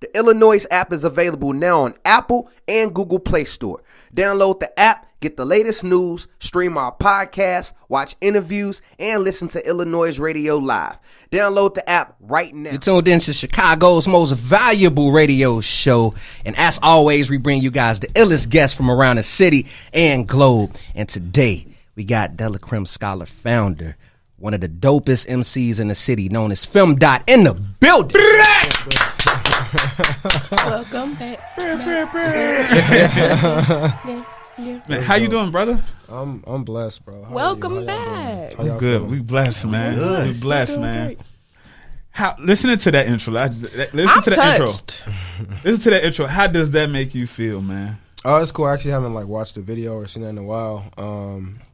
The iLLANOiZE app is available now on Apple and Google Play Store. Download the app, get the latest news, stream our podcasts, watch interviews, and listen to iLLANOiZE Radio live. Download the app right now. You're tuned in to Chicago's most valuable radio show. And as always, we bring you guys the illest guests from around the city and globe. And today, we got Delacreme Scholar founder, one of the dopest MCs in the city, known as Femdot, in the building. Welcome back. Man, how you doing, brother? I'm blessed, bro. Welcome back. I'm good. We blessed, man. We blessed, man. How listening to that intro? Listen to that intro. How does that make you feel, man? Oh, it's cool. I actually haven't watched the video or seen that in a while.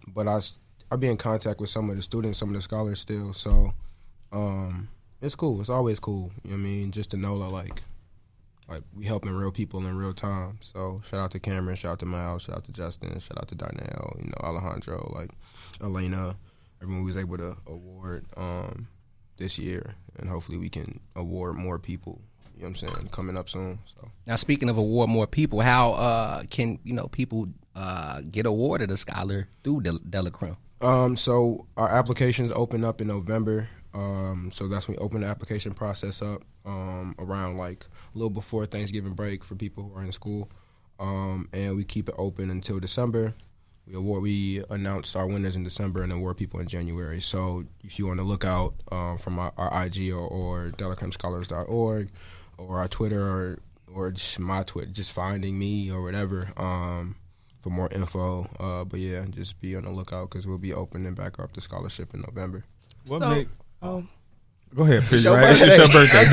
But I'll be in contact with some of the students, some of the scholars still. So it's cool. It's always cool. You know what I mean? Just to know that like we helping real people in real time. So shout out to Camry, shout out to Miles, shout out to Justin, shout out to Darnell, Alejandro, Elena, everyone was able to award this year, and hopefully we can award more people. You know what I'm saying? Coming up soon. So now, speaking of award more people, how can people get awarded a scholar through Delacreme? So our applications open up in November. So that's when we open the application process up around a little before Thanksgiving break for people who are in school, and we keep it open until December. We announce our winners in December and award people in January. So if you want to look out from our IG or delacremescholars.org or our Twitter or just my Twitter, just finding me or whatever for more info. But yeah, just be on the lookout because we'll be opening back up the scholarship in November. Go ahead, please. It's your birthday.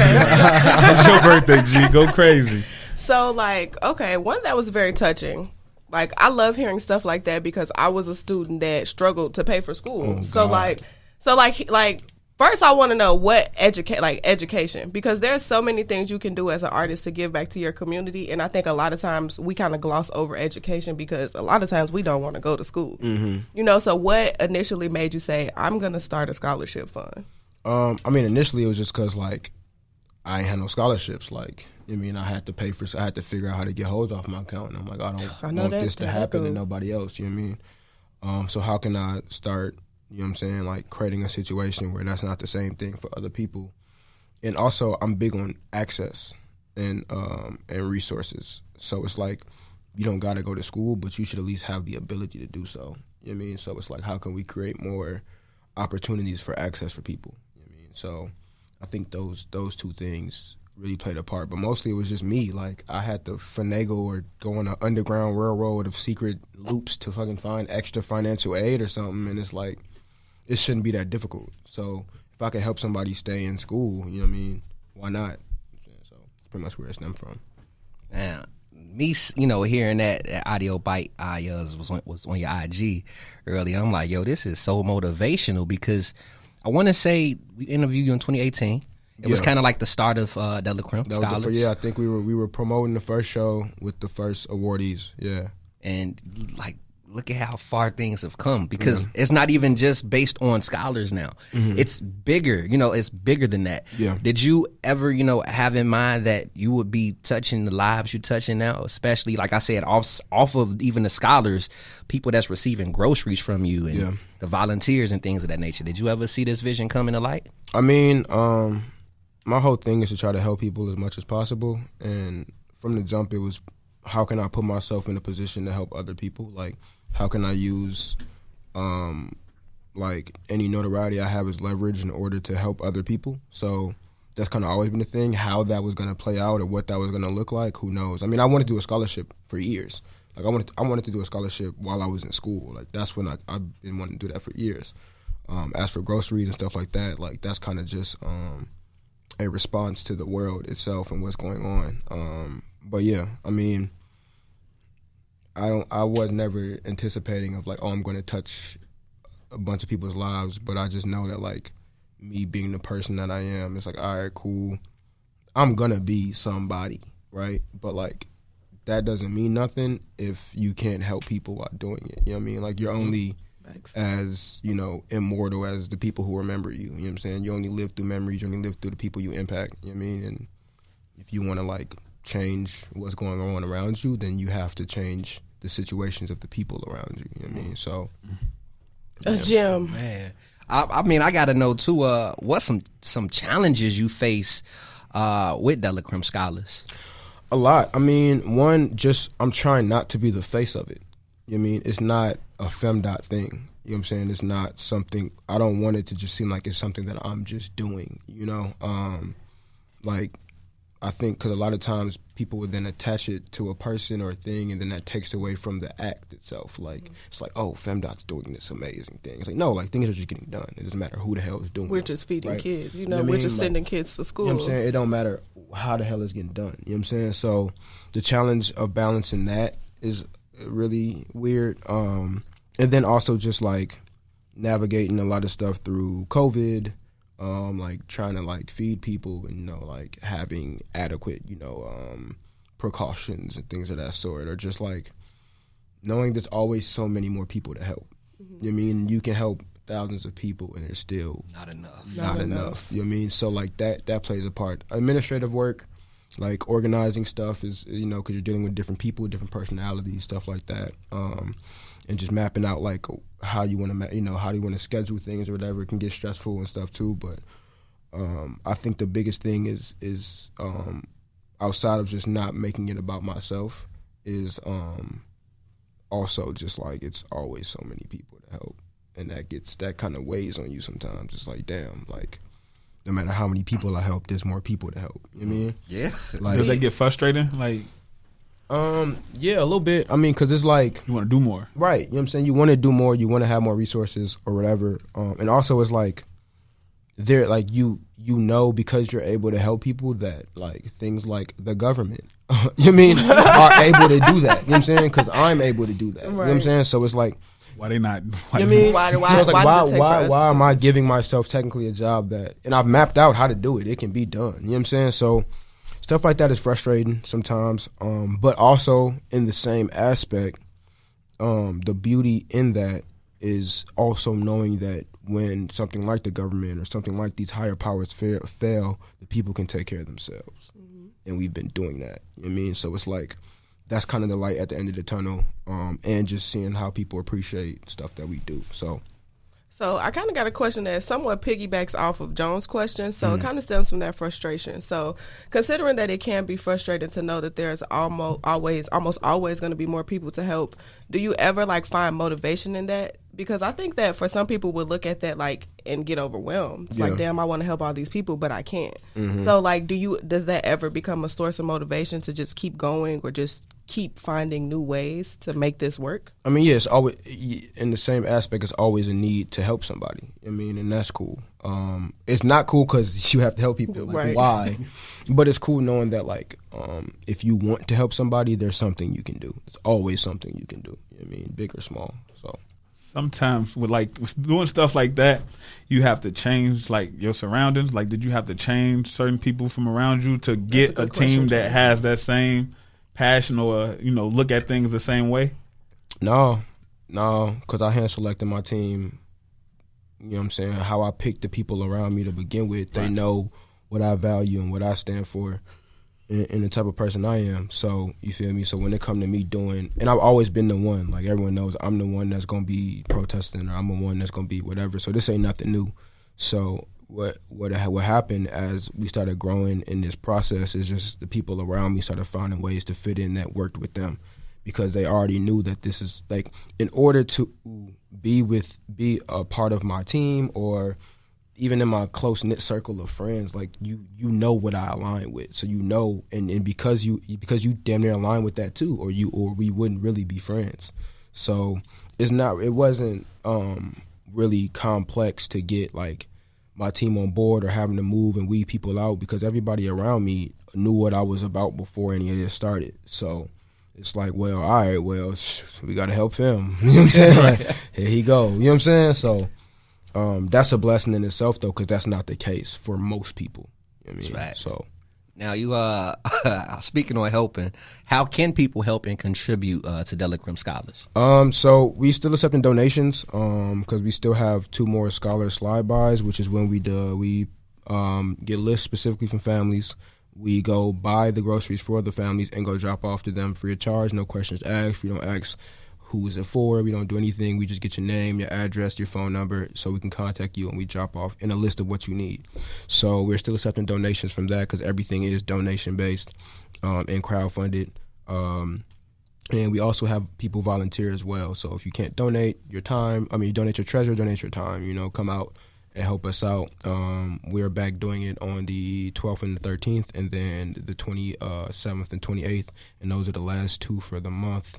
It's your birthday, G. Go crazy. So, one that was very touching. I love hearing stuff like that because I was a student that struggled to pay for school. First I want to know what education, because there's so many things you can do as an artist to give back to your community, and I think a lot of times we kind of gloss over education because a lot of times we don't want to go to school. Mm-hmm. So what initially made you say, I'm going to start a scholarship fund? Initially it was just because I ain't had no scholarships. I had to I had to figure out how to get holds off my account, and I'm like, I don't want this to happen to nobody else. You know what I mean? So how can I start? You know what I'm saying? Creating a situation where that's not the same thing for other people. And also, I'm big on access and resources. So it's you don't got to go to school, but you should at least have the ability to do so. You know what I mean? So it's how can we create more opportunities for access for people? You know what I mean? So I think those two things really played a part. But mostly it was just me. I had to finagle or go on an underground railroad of secret loops to fucking find extra financial aid or something. And it's it shouldn't be that difficult. So if I could help somebody stay in school, you know what I mean, why not? So that's pretty much where it stemmed from. Now, me, hearing that audio bite was on your IG earlier, I'm like, yo, this is so motivational because I want to say we interviewed you in 2018. It was kind of like the start of Delacreme Scholars. I think we were promoting the first show with the first awardees. Yeah, and look at how far things have come because it's not even just based on scholars now. Mm-hmm. It's bigger. It's bigger than that. Yeah. Did you ever, have in mind that you would be touching the lives you're touching now, especially like I said, off of even the scholars, people that's receiving groceries from you and the volunteers and things of that nature? Did you ever see this vision come into light? My whole thing is to try to help people as much as possible, and from the jump, it was how can I put myself in a position to help other people? How can I use any notoriety I have as leverage in order to help other people? So that's kind of always been the thing. How that was going to play out or what that was going to look like, who knows? I wanted to do a scholarship for years. I wanted to do a scholarship while I was in school. That's when I've been wanting to do that for years. As for groceries and stuff like that, that's kind of just a response to the world itself and what's going on. But yeah, I was never anticipating of I'm going to touch a bunch of people's lives, but I just know that me being the person that I am, it's all right, cool. I'm going to be somebody, right? But that doesn't mean nothing if you can't help people while doing it. You know what I mean? You're only as, immortal as the people who remember you. You know what I'm saying? You only live through memories. You only live through the people you impact. You know what I mean? And if you want to like change what's going on around you, then you have to change the situations of the people around you. You know what I mean? So, a gym, man. I mean, I got to know too. What some challenges you face with Delacreme scholars? A lot. I mean, one, just I'm trying not to be the face of it. You know what I mean? It's not a Femdot thing. You know what I'm saying? It's not something, I don't want it to just seem like it's something that I'm just doing, you know? Like, I think because a lot of times people would then attach it to a person or a thing, and then that takes away from the act itself. Like, it's like, oh, Femdot's doing this amazing thing. It's like, no, like, things are just getting done. It doesn't matter who the hell is doing it. We're just feeding right? kids. You know, we're just sending kids to school. You know what I'm saying? It don't matter how the hell it's getting done. You know what I'm saying? So the challenge of balancing that is really weird. And then also just like navigating a lot of stuff through COVID, like trying to like feed people and, you know, like having adequate, you know, precautions and things of that sort, or just like knowing there's always so many more people to help. You know what I mean? You can help thousands of people and there's still not enough. Not enough. You know what I mean? So like that plays a part. Administrative work, like organizing stuff is, you know, because you're dealing with different people, different personalities, stuff like that. And just mapping out like how you want to, you know, how do you want to schedule things or whatever. It can get stressful and stuff too. But I think the biggest thing is outside of just not making it about myself is also just like it's always so many people to help, and that kind of weighs on you sometimes. It's like, damn, like no matter how many people I help, there's more people to help. You know what I mean? Yeah. Like, does that get frustrating? Like. Yeah, a little bit. I mean, because it's like you want to do more, right? You know what I'm saying? You want to do more. You want to have more resources or whatever. And also, it's like there, like you know, because you're able to help people, that like things like the government, you know what I mean, are able to do that. You know what I'm saying? Because I'm able to do that. Right. You know what I'm saying? So it's like, why they not? Why, you know what I mean? So it's like, why am I giving myself technically a job that, and I've mapped out how to do it. It can be done. You know what I'm saying? So. Stuff like that is frustrating sometimes, but also in the same aspect, the beauty in that is also knowing that when something like the government or something like these higher powers fail, the people can take care of themselves. Mm-hmm. And we've been doing that. You know what I mean? So it's like that's kind of the light at the end of the tunnel, and just seeing how people appreciate stuff that we do. So I kind of got a question that somewhat piggybacks off of Jones' question. So it kind of stems from that frustration. So considering that it can be frustrating to know that there's almost always going to be more people to help, do you ever like find motivation in that? Because I think that for some people would look at that like and get overwhelmed. It's like, damn, I want to help all these people, but I can't. Mm-hmm. So like, does that ever become a source of motivation to just keep going or just keep finding new ways to make this work? I mean, yeah, it's always in the same aspect. It's always a need to help somebody. I mean, and that's cool. It's not cool because you have to help people. Like, right. Why? But it's cool knowing that like, if you want to help somebody, there's something you can do. It's always something you can do. You know what I mean, big or small. So. Sometimes with doing stuff like that, you have to change like your surroundings. Like, did you have to change certain people from around you to get a team that has that same passion or, you know, look at things the same way? No, because I hand selected my team. You know what I'm saying? How I picked the people around me to begin with. They know what I value and what I stand for. And the type of person I am. So, you feel me? So when it come to me doing, and I've always been the one, like everyone knows, I'm the one that's going to be protesting, or I'm the one that's going to be whatever. So this ain't nothing new. So what happened as we started growing in this process is just the people around me started finding ways to fit in that worked with them, because they already knew that this is like, in order to be a part of my team, or even in my close-knit circle of friends, like you know what I align with. So you know, and because you damn near align with that too, or we wouldn't really be friends. So it wasn't really complex to get like my team on board or having to move and weed people out, because everybody around me knew what I was about before any of this started. So it's like, well, all right, well, we got to help him. You know what I'm saying? Like, here he go. You know what I'm saying? So that's a blessing in itself, though, because that's not the case for most people. You know what I mean? That's right. So now you speaking on helping, how can people help and contribute to Delacreme Scholars? So we still accepting donations because we still have 2 more scholar slide bys, which is when we get lists specifically from families. We go buy the groceries for the families and go drop off to them free of charge, no questions asked. We don't ask who is it for. We don't do anything. We just get your name, your address, your phone number, so we can contact you, and we drop off in a list of what you need. So we're still accepting donations from that because everything is donation-based and crowdfunded. And we also have people volunteer as well. So if you can't donate your time, you donate your treasure, donate your time, come out and help us out. We're back doing it on the 12th and the 13th, and then the 27th and 28th, and those are the last two for the month.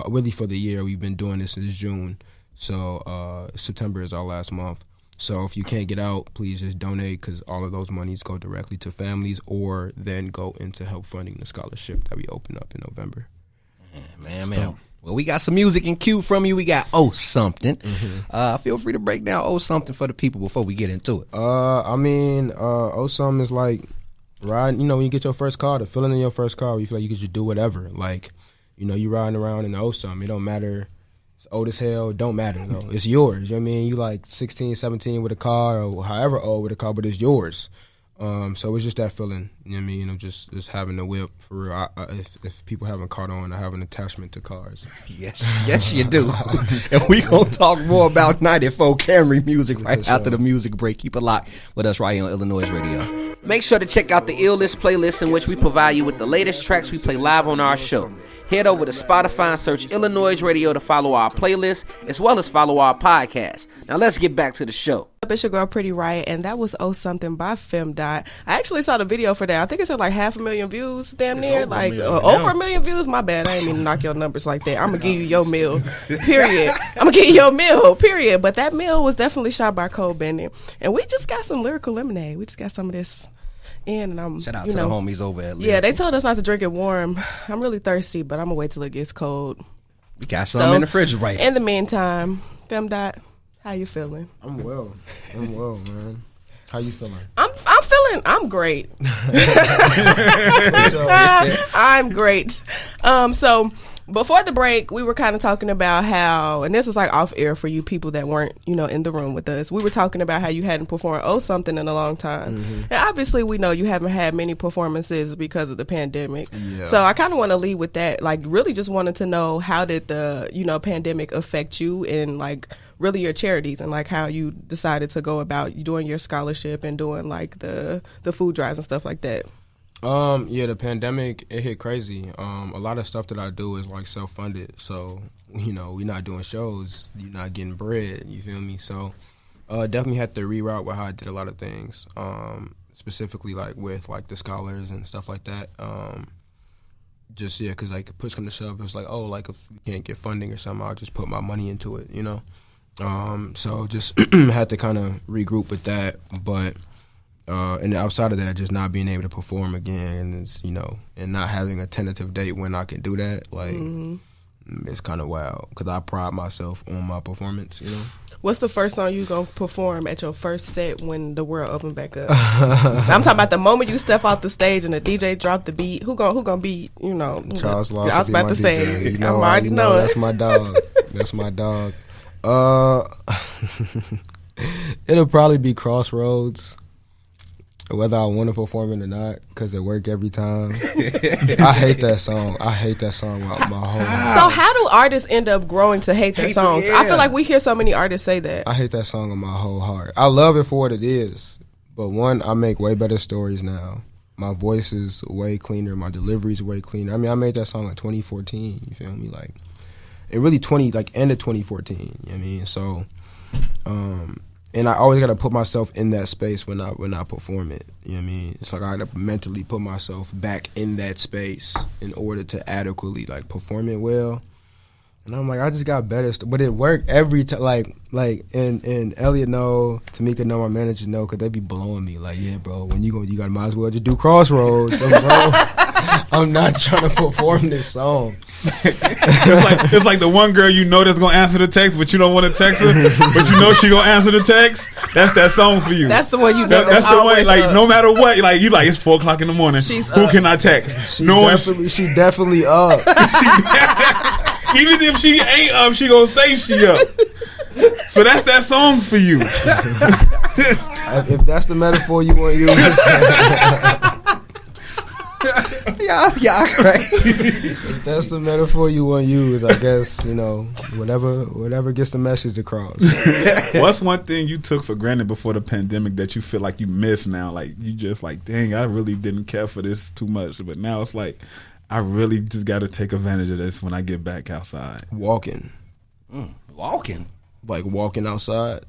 Really for the year. We've been doing this since June, so September is our last month. So if you can't get out, please just donate, because all of those monies go directly to families or then go into help funding the scholarship that we open up in November. Man. Well, we got some music in queue from you. We got Oh Something. Feel free to break down Oh Something for the people before we get into it. Oh Something is like riding, when you get your first car, the feeling in your first car where you feel like you could just do whatever. Like, you riding around in the Oh Something. It don't matter. It's old as hell. It don't matter, though. It's yours. You know what I mean? You like 16, 17 with a car, or however old with a car, but it's yours. So it's just that feeling, you know what I mean? Just having the whip for real. If people haven't caught on, I have an attachment to cars. Yes, you do. And we gonna talk more about 94 Camry music right after the music break. Keep it locked with us right here on iLLANOiZE Radio. Make sure to check out the iLList playlist, in which we provide you with the latest tracks we play live on our show. Head over to Spotify and search iLLANOiZE Radio to follow our playlist, as well as follow our podcast. Now let's get back to the show. It's your girl Pretty Riot, and that was Oh Something by Femdot. I actually saw the video for that. I think it said like 500,000 views, damn near. Over a million views. My bad. I ain't mean to knock your numbers like that. I'm going to give you your meal, period. But that meal was definitely shot by Cole Bennett. And we just got some Lyrical Lemonade. We just got some of this in. And shout out to the homies over at Lyrical. Yeah, they told us not to drink it warm. I'm really thirsty, but I'm going to wait till it gets cold. We got some in the refrigerator. In the meantime, Femdot, how you feeling? I'm well, man. How you feeling? I'm great. I'm great. So before the break, we were kind of talking about how, and this was like off air for you people that weren't, in the room with us. We were talking about how you hadn't performed Oh Something in a long time. Mm-hmm. And obviously we know you haven't had many performances because of the pandemic. Yeah. So I kind of want to lead with that. Like, really just wanted to know, how did the, pandemic affect you and like really your charities, and like how you decided to go about doing your scholarship and doing like the food drives and stuff like that? The pandemic, it hit crazy. A lot of stuff that I do is like self-funded, so we're not doing shows, you're not getting bread, you feel me? So definitely had to reroute with how I did a lot of things, specifically like with like the scholars and stuff like that. Because like push come to shove, it was like, if we can't get funding or something, I'll just put my money into it, So just had to kind of regroup with that, but and outside of that, just not being able to perform again, and not having a tentative date when I can do that, like it's kind of wild, because I pride myself on my performance. What's the first song you gonna perform at your first set when the world opens back up? I'm talking about the moment you step off the stage and the DJ drop the beat. Who gonna be? Charles Loss. I was about to say. I'm already knowing. That's my dog. That's my dog. It'll probably be Crossroads, whether I want to perform it or not, because it work every time. I hate that song. My whole life. So how do artists end up growing to hate their songs? I feel like we hear so many artists say that. I hate that song with my whole heart. I love it for what it is, but one, I make way better stories now. My voice is way cleaner. My delivery is way cleaner. I made that song in 2014. You feel me? Like, it really end of 2014. You know what I mean? So, and I always got to put myself in that space when I perform it. You know what I mean? It's like I got to mentally put myself back in that space in order to adequately like perform it well. And I'm like, I just got better, but it worked every time. And Elliot know, Tamika know, my manager know, because they be blowing me like, yeah, bro, when you got might as well just do Crossroads. So, bro, I'm not trying to perform this song. It's like the one girl that's gonna answer the text, but you don't want to text her, but she gonna answer the text. That's that song for you. That's the one you know. That's the one. Like, no matter what, like you like, it's 4:00 in the morning. Who can I text? She definitely up. Even if she ain't up, she gonna say she up. So that's that song for you. If that's the metaphor you want to use. Yeah, right. That's the metaphor you want to use, I guess. You know, whatever gets the message across. What's one thing you took for granted before the pandemic that you feel like you miss now? Like you just like, dang, I really didn't care for this too much, but now it's like I really just got to take advantage of this when I get back outside. Walking. Walking. Like walking outside,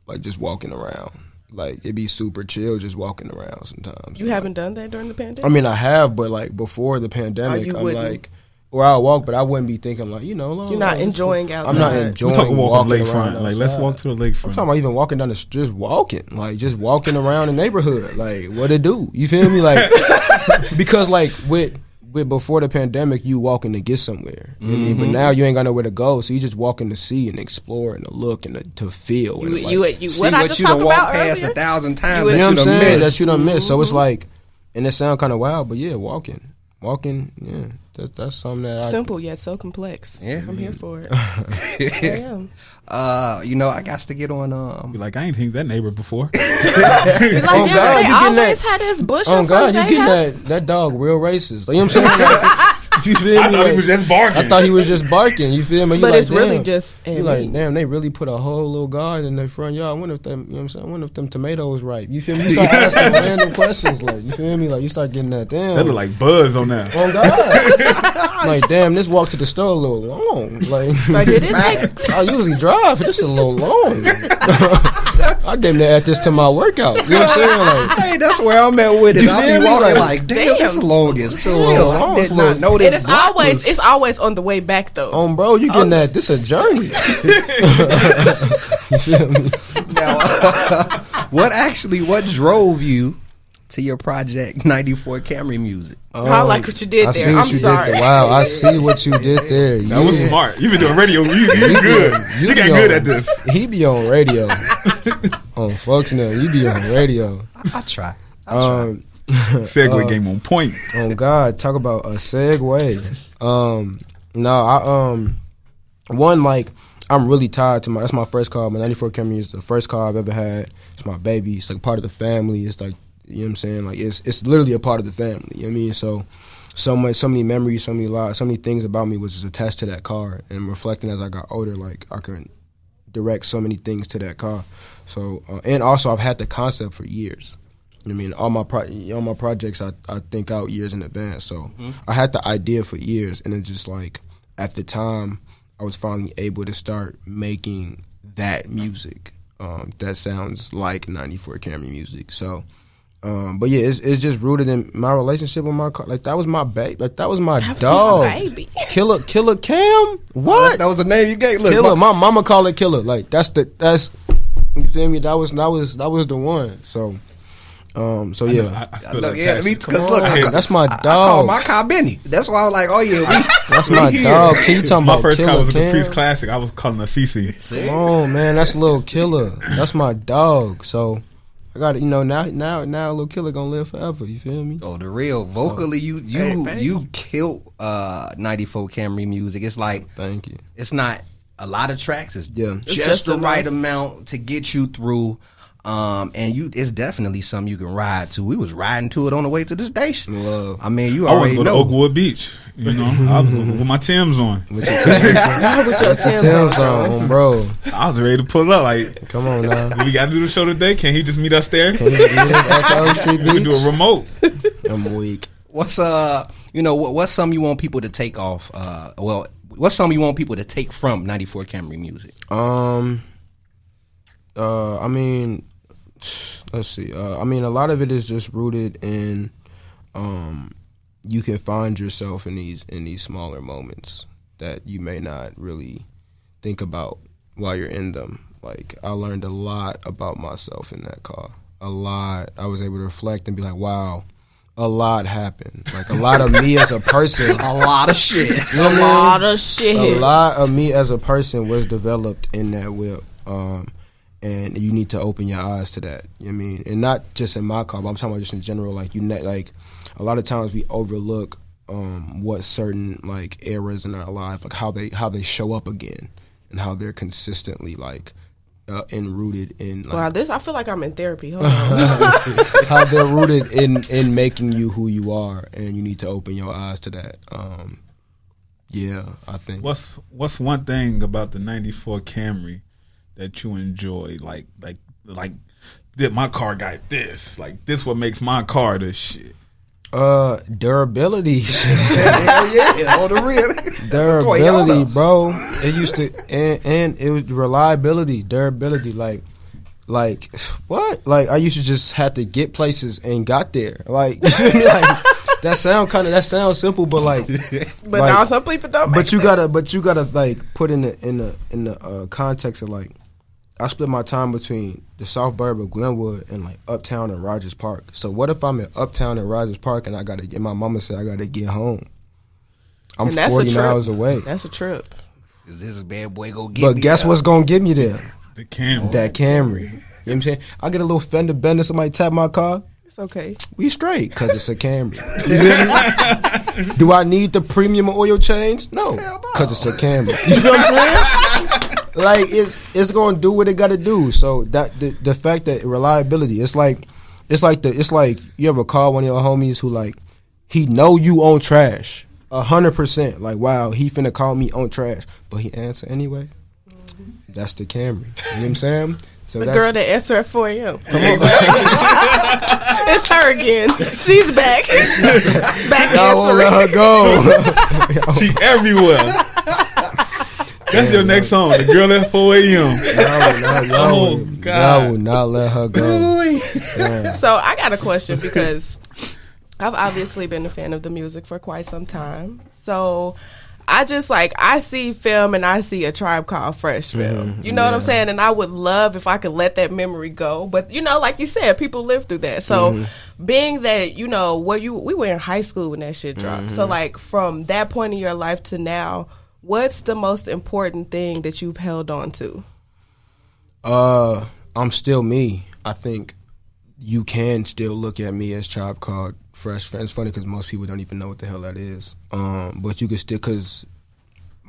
like just walking around. Like it'd be super chill just walking around sometimes. You haven't done that during the pandemic? I mean, I have, but like before the pandemic, I'm like, or I'll walk, but I wouldn't be thinking like, you're not enjoying outside. I'm not enjoying walking walking lakefront. Like let's walk to the lakefront. I'm talking about even walking down the street, just walking around the neighborhood. Like what it do? You feel me? Like because like with before the pandemic, you walking to get somewhere. You know what I mean? But now you ain't got nowhere to go, so you just walking to see and explore and to look and to feel. And see what you done walked past 1,000 times. You know what I'm saying? That you done missed. So it's like, and it sound kind of wild, but yeah, walking, yeah. That's something that simple yet so complex. Yeah, I'm here for it. I am. I got to get on. Be like, I ain't think that neighbor before. They always had this bush. Oh God, you getting that dog real racist? Like, you know what I'm saying? Like, you feel me? I thought he was just barking. I thought he was just barking. You feel me? But it's really just. You like, damn, they really put a whole little garden in their front yard. I wonder if them, you know what I'm saying? I wonder if them tomatoes ripe. You feel me? You start asking random questions, like, you feel me? Like, you start getting that damn. They look like Buzz on that. Oh God. Like, damn, this walk to the store a little long. Like did it take? I usually drive, but this is a little long. I damn near add this to my workout. You know what I'm saying? Like, hey, that's where I'm at with it. I'll be walking like, damn, that's long as hell. I did not know this. And it's always on the way back though. Bro, you getting that? This a journey. You feel me? Now, what drove you to your project 94 Camry Music? I like what you did there. I'm sorry. Wow, I see what you did there. That was smart. You been doing radio. You good. You got good at this. He be on radio. Unfortunately, you be on radio. I try. Segue game on point. Oh God, talk about a segue. I'm really tied to that's my first car. My 94 Camry is the first car I've ever had. It's my baby. It's like part of the family. It's like, you know what I'm saying? Like it's literally a part of the family. You know what I mean? So many memories, so many things about me was just attached to that car. And reflecting as I got older, like I could direct so many things to that car. So and also I've had the concept for years. You know what I mean? All my projects I think out years in advance. So I had the idea for years, and it's just like at the time I was finally able to start making that music that sounds like 94 Camry music. So, but yeah, it's just rooted in my relationship with my car. Like that was my baby. Like that was my dog. Baby. Killer Cam. What? That was the name you gave. Look, Killer. My mama called it Killer. Like that's you feel me? That was the one. So. Yeah. That's my dog. I call my car Benny. That's why I was like, oh yeah, that's my dog. Can you talking about my first car was a Cam? Caprice Classic. I was calling a CC. Oh man, that's Lil Killer. That's my dog. So I got it. You know, now Lil Killer gonna live forever. You feel me? Oh, the real vocally, you killed 94 Camry music. It's like, thank you. It's not a lot of tracks. It's just the right amount to get you through. And it's definitely something you can ride to. We was riding to it on the way to the station. Love. I mean, you already know. I was going to Oakwood Beach. You know, I was with my Timbs on. With your Timbs on, bro. I was ready to pull up. Like, come on now. We got to do the show today. Can he just meet us there? Can he just meet us at the Street Beach? We can do a remote. I'm weak. What's what's something you want people to take off? What's something you want people to take from 94 Camry music? I mean, let's see. I mean, a lot of it is just rooted in, you can find yourself in these smaller moments that you may not really think about while you're in them. Like, I learned a lot about myself in that car. A lot. I was able to reflect and be like, wow, a lot happened. Like, a lot of me as a person. A lot of shit. You know what I mean? A lot of me as a person was developed in that whip. And you need to open your eyes to that. You know what I mean? And not just in my car, but I'm talking about just in general. Like, like a lot of times we overlook what certain like eras in our life, like how they show up again, and how they're consistently like and rooted in. Like, wow, I feel like I'm in therapy. Hold on. how they're rooted in making you who you are, and you need to open your eyes to that. Yeah, I think. What's one thing about the '94 Camry that you enjoy? Like, that my car got this. Like, this what makes my car this shit. Durability. Hell yeah, on the real. Durability, bro. It used to, and it was reliability, durability. Like what? Like, I used to just have to get places and got there. Like, you feel me? Like, that sounds simple, but like, now some people don't. But you gotta like put in the context of, like, I split my time between the South Burb of Glenwood and like Uptown and Rogers Park. So what if I'm in Uptown and Rogers Park and my mama said I gotta get home? I'm 40 miles away. That's a trip. Is this bad boy gonna get me? But guess what's gonna get me there? The Camry. That Camry. You know what I'm saying? I get a little fender bender, somebody tap my car. It's okay. We straight, because it's a Camry. You feel me? Do I need the premium oil change? No, because it's a Camry. You know what I'm saying? Like, it's gonna do what it gotta do. So that the fact that reliability, it's like you ever call one of your homies who, like, he know you on trash 100%. Like, wow, he finna call me on trash, but he answer anyway. That's the Camry. You know what I'm saying? So the girl that answered at 4 a.m. Come on. It's her again. She's back. Back Y'all won't let her go. She everywhere. That's your next song, The Girl at 4 a.m. Oh, God. I will not let her go. Yeah. So I got a question, because I've obviously been a fan of the music for quite some time. So I just, like, I see film and I see A Tribe Called Fresh film. You know what I'm saying? And I would love if I could let that memory go. But, you know, like you said, people live through that. So being that, you know, we were in high school when that shit dropped. So, like, from that point in your life to now, what's the most important thing that you've held on to? I'm still me. I think you can still look at me as Tribe Called Fresh. It's funny because most people don't even know what the hell that is. But you can still, because,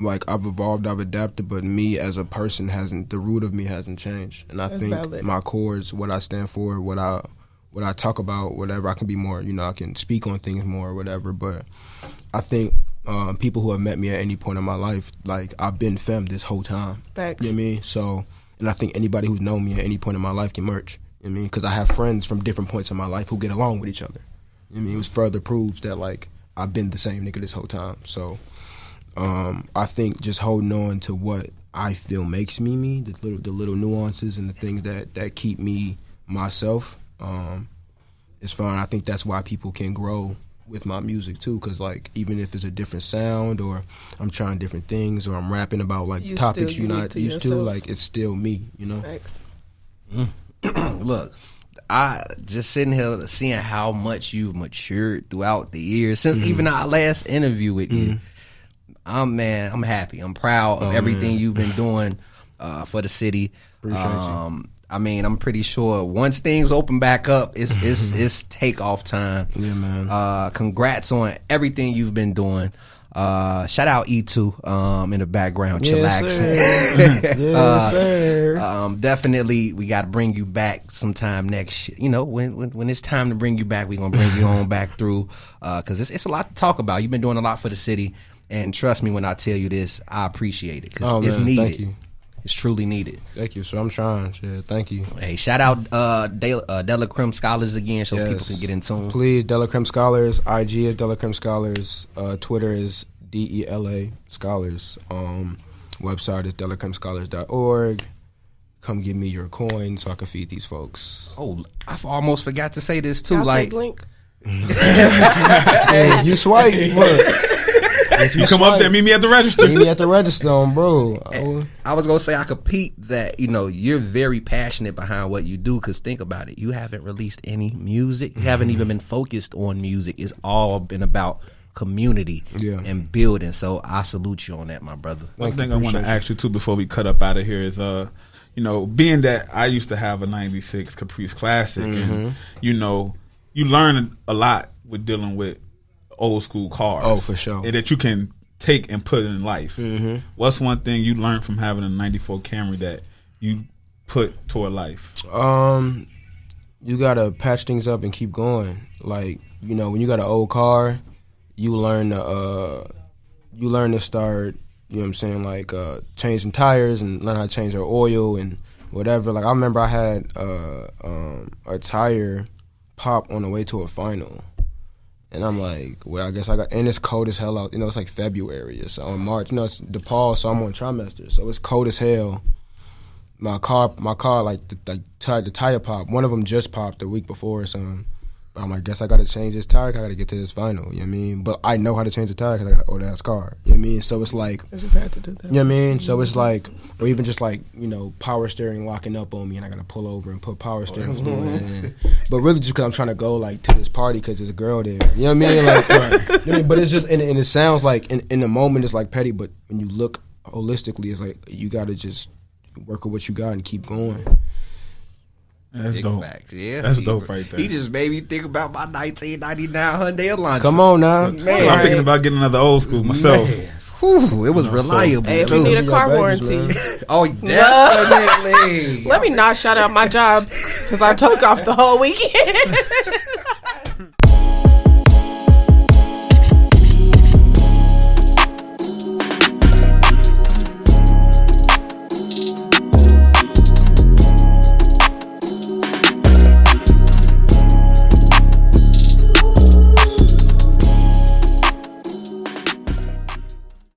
like, I've evolved, I've adapted, but me as a person the root of me hasn't changed. And I think valid. My cores, what I stand for, what I talk about, whatever, I can be more, you know, I can speak on things more or whatever. But I think people who have met me at any point in my life, like, I've been femme this whole time. Thanks. You know what I mean? So, and I think anybody who's known me at any point in my life can merch. You know what I mean? Because I have friends from different points in my life who get along with each other. You know what I mean? It was further proves that, like, I've been the same nigga this whole time. So, I think just holding on to what I feel makes me, the little nuances and the things that keep me myself, is fine. I think that's why people can grow with my music too, because, like, even if it's a different sound or I'm trying different things or I'm rapping about, like, topics you're not used to, like, it's still me, you know. Look, I just sitting here seeing how much you've matured throughout the years since even our last interview with you. I'm happy. I'm proud of everything you've been doing for the city. Appreciate you. I mean, I'm pretty sure once things open back up, it's takeoff time. Yeah, man. Congrats on everything you've been doing. Shout out E2 in the background, chillaxing. Yes, sir. Definitely, we got to bring you back sometime next. You know, when it's time to bring you back, we're gonna bring you on back through because it's a lot to talk about. You've been doing a lot for the city, and trust me when I tell you this, I appreciate it because it's needed. Thank you. It's truly needed. Thank you. So I'm trying. Shit, thank you. Hey, shout out Delacreme Scholars again so people can get in tune. Please, Delacreme Scholars. IG is Delacreme Scholars. Twitter is DELA Scholars. Website is delacremescholars.org. Come give me your coin so I can feed these folks. Oh, I almost forgot to say this too. I'll like, take link. Hey, you swipe. Look. You come up there, meet me at the register. Meet me at the register, bro. I was gonna say I could peep that, you know, you're very passionate behind what you do. Because think about it, you haven't released any music. You haven't even been focused on music. It's all been about community and building. So I salute you on that, my brother. One thing I want to ask you too before we cut up out of here is, you know, being that I used to have a '96 Caprice Classic, and you know, you learn a lot with dealing with old school cars. Oh, for sure. And that you can take and put in life. What's one thing you learned from having a '94 Camry that you put toward life? You gotta patch things up and keep going. Like, you know, when you got an old car, you learn to start, you know what I'm saying, like changing tires and learn how to change their oil and whatever. Like, I remember I had a tire pop on the way to a final. And I'm like, well, I guess and it's cold as hell out. You know, it's like February or so, or March. You know, it's DePaul, so I'm on trimester. So it's cold as hell. My car, like the tire pop. One of them just popped the week before or something. I'm like, guess I got to change this tire. I got to get to this final. You know what I mean? But I know how to change the tire because I got an old ass car. You know what I mean? So it's like, you had to do that. You know what I mean? So it's like, or even just like, you know, power steering locking up on me, and I got to pull over and put power steering fluid in. But really, just because I'm trying to go like to this party because there's a girl there. You know what I mean? Like, right. You know what I mean? But it's just, and it sounds like in the moment it's like petty, but when you look holistically, it's like you got to just work with what you got and keep going. That's Big dope. Facts. Yeah, that's dope right there. He just made me think about my 1999 Hyundai Elantra. Come on now, man. I'm thinking about getting another old school myself. Man. Whew, it was reliable. Hey, if too. you need a car babies, warranty. Oh, definitely. Let me not shout out my job because I took off the whole weekend.